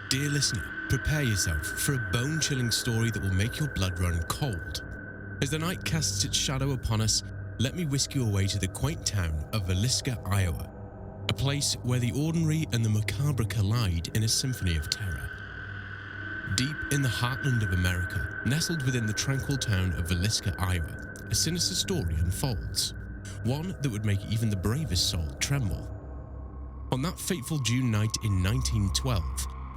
Dear listener, prepare yourself for a bone-chilling story that will make your blood run cold. As the night casts its shadow upon us, let me whisk you away to the quaint town of Villisca, Iowa, a place where the ordinary and the macabre collide in a symphony of terror. Deep in the heartland of America, nestled within the tranquil town of Villisca, Iowa, a sinister story unfolds, one that would make even the bravest soul tremble. On that fateful June night in 1912,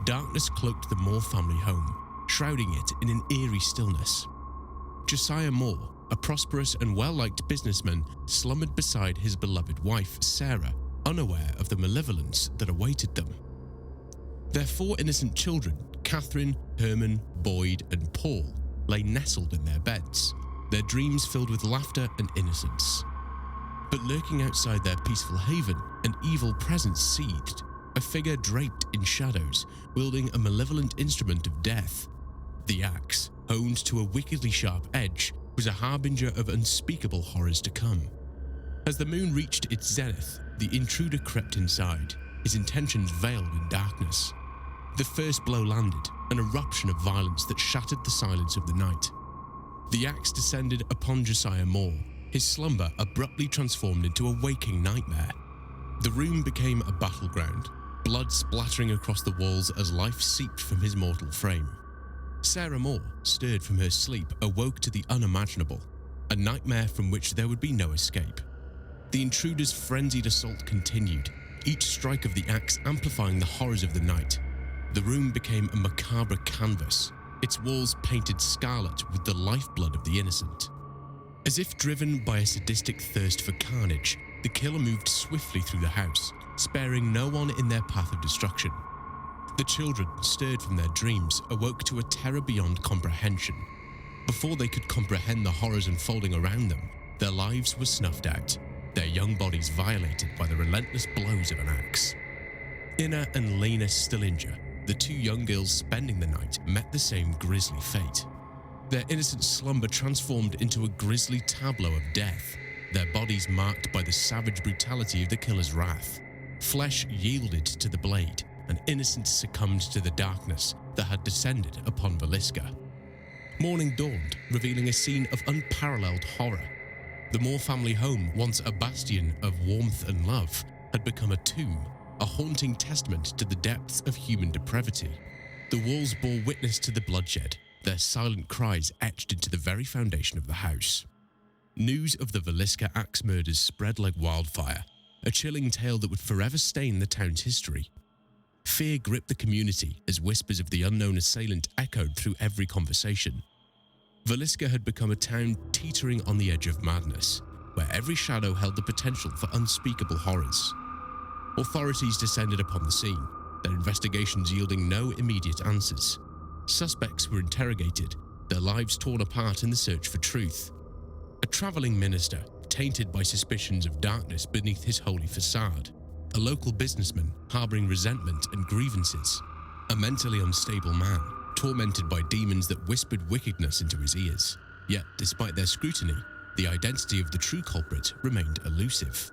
darkness cloaked the Moore family home, shrouding it in an eerie stillness. Josiah Moore, a prosperous and well-liked businessman, slumbered beside his beloved wife, Sarah, unaware of the malevolence that awaited them. Their 4 innocent children, Catherine, Herman, Boyd, and Paul, lay nestled in their beds, their dreams filled with laughter and innocence. But lurking outside their peaceful haven, an evil presence seethed, a figure draped in shadows, wielding a malevolent instrument of death. The axe, honed to a wickedly sharp edge, was a harbinger of unspeakable horrors to come. As the moon reached its zenith, the intruder crept inside, his intentions veiled in darkness. The first blow landed, an eruption of violence that shattered the silence of the night. The axe descended upon Josiah Moore, his slumber abruptly transformed into a waking nightmare. The room became a battleground, blood splattering across the walls as life seeped from his mortal frame. Sarah Moore, stirred from her sleep, awoke to the unimaginable, a nightmare from which there would be no escape. The intruder's frenzied assault continued, each strike of the axe amplifying the horrors of the night. The room became a macabre canvas, its walls painted scarlet with the lifeblood of the innocent. As if driven by a sadistic thirst for carnage, the killer moved swiftly through the house, sparing no one in their path of destruction. The children, stirred from their dreams, awoke to a terror beyond comprehension. Before they could comprehend the horrors unfolding around them, their lives were snuffed out, their young bodies violated by the relentless blows of an axe. Inna and Lena Stillinger, the 2 young girls spending the night, met the same grisly fate. Their innocent slumber transformed into a grisly tableau of death, their bodies marked by the savage brutality of the killer's wrath. Flesh yielded to the blade, and innocence succumbed to the darkness that had descended upon Villisca. Morning dawned, revealing a scene of unparalleled horror. The Moore family home, once a bastion of warmth and love, had become a tomb, a haunting testament to the depths of human depravity. The walls bore witness to the bloodshed, their silent cries etched into the very foundation of the house. News of the Villisca Axe Murders spread like wildfire, a chilling tale that would forever stain the town's history. Fear gripped the community as whispers of the unknown assailant echoed through every conversation. Villisca had become a town teetering on the edge of madness, where every shadow held the potential for unspeakable horrors. Authorities descended upon the scene, their investigations yielding no immediate answers. Suspects were interrogated, their lives torn apart in the search for truth. A traveling minister, tainted by suspicions of darkness beneath his holy facade. A local businessman harboring resentment and grievances. A mentally unstable man, tormented by demons that whispered wickedness into his ears. Yet, despite their scrutiny, the identity of the true culprit remained elusive.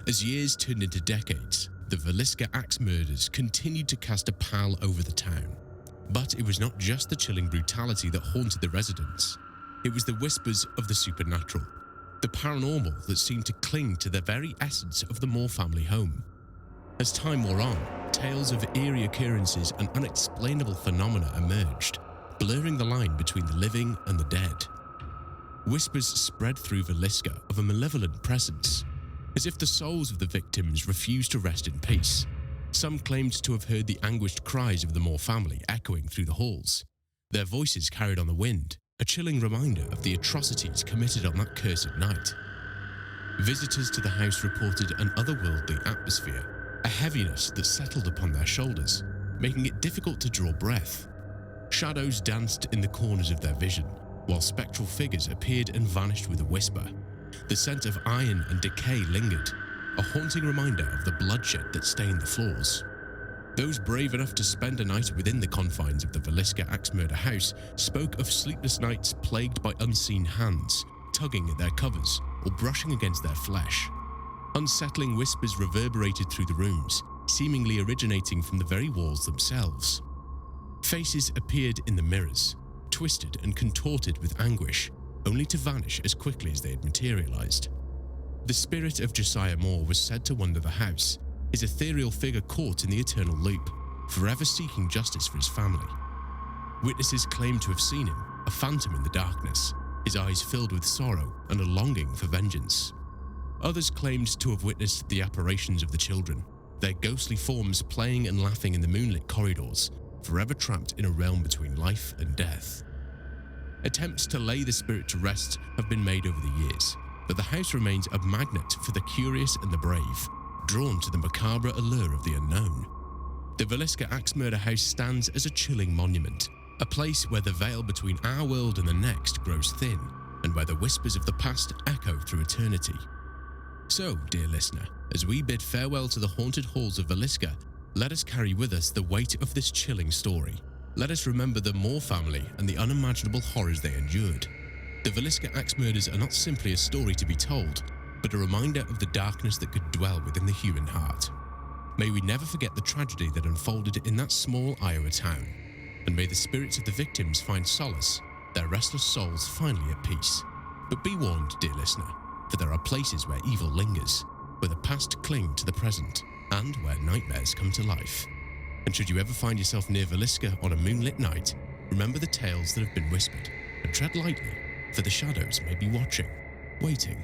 As years turned into decades, the Villisca Axe Murders continued to cast a pall over the town. But it was not just the chilling brutality that haunted the residents. It was the whispers of the supernatural, the paranormal that seemed to cling to the very essence of the Moore family home. As time wore on, tales of eerie occurrences and unexplainable phenomena emerged, blurring the line between the living and the dead. Whispers spread through Villisca of a malevolent presence, as if the souls of the victims refused to rest in peace. Some claimed to have heard the anguished cries of the Moore family echoing through the halls, their voices carried on the wind, a chilling reminder of the atrocities committed on that cursed night. Visitors to the house reported an otherworldly atmosphere, a heaviness that settled upon their shoulders, making it difficult to draw breath. Shadows danced in the corners of their vision, while spectral figures appeared and vanished with a whisper. The scent of iron and decay lingered, a haunting reminder of the bloodshed that stained the floors. Those brave enough to spend a night within the confines of the Villisca Axe Murder house spoke of sleepless nights plagued by unseen hands, tugging at their covers or brushing against their flesh. Unsettling whispers reverberated through the rooms, seemingly originating from the very walls themselves. Faces appeared in the mirrors, twisted and contorted with anguish, only to vanish as quickly as they had materialized. The spirit of Josiah Moore was said to wander the house, his ethereal figure caught in the eternal loop, forever seeking justice for his family. Witnesses claimed to have seen him, a phantom in the darkness, his eyes filled with sorrow and a longing for vengeance. Others claimed to have witnessed the apparitions of the children, their ghostly forms playing and laughing in the moonlit corridors, forever trapped in a realm between life and death. Attempts to lay the spirit to rest have been made over the years, but the house remains a magnet for the curious and the brave, drawn to the macabre allure of the unknown. The Villisca Axe Murder House stands as a chilling monument, a place where the veil between our world and the next grows thin, and where the whispers of the past echo through eternity. So, dear listener, as we bid farewell to the haunted halls of Villisca, let us carry with us the weight of this chilling story. Let us remember the Moore family and the unimaginable horrors they endured. The Villisca Axe Murders are not simply a story to be told, but a reminder of the darkness that could dwell within the human heart. May we never forget the tragedy that unfolded in that small Iowa town, and may the spirits of the victims find solace, their restless souls finally at peace. But be warned, dear listener, for there are places where evil lingers, where the past cling to the present, and where nightmares come to life. And should you ever find yourself near Villisca on a moonlit night, remember the tales that have been whispered, and tread lightly, for the shadows may be watching, waiting,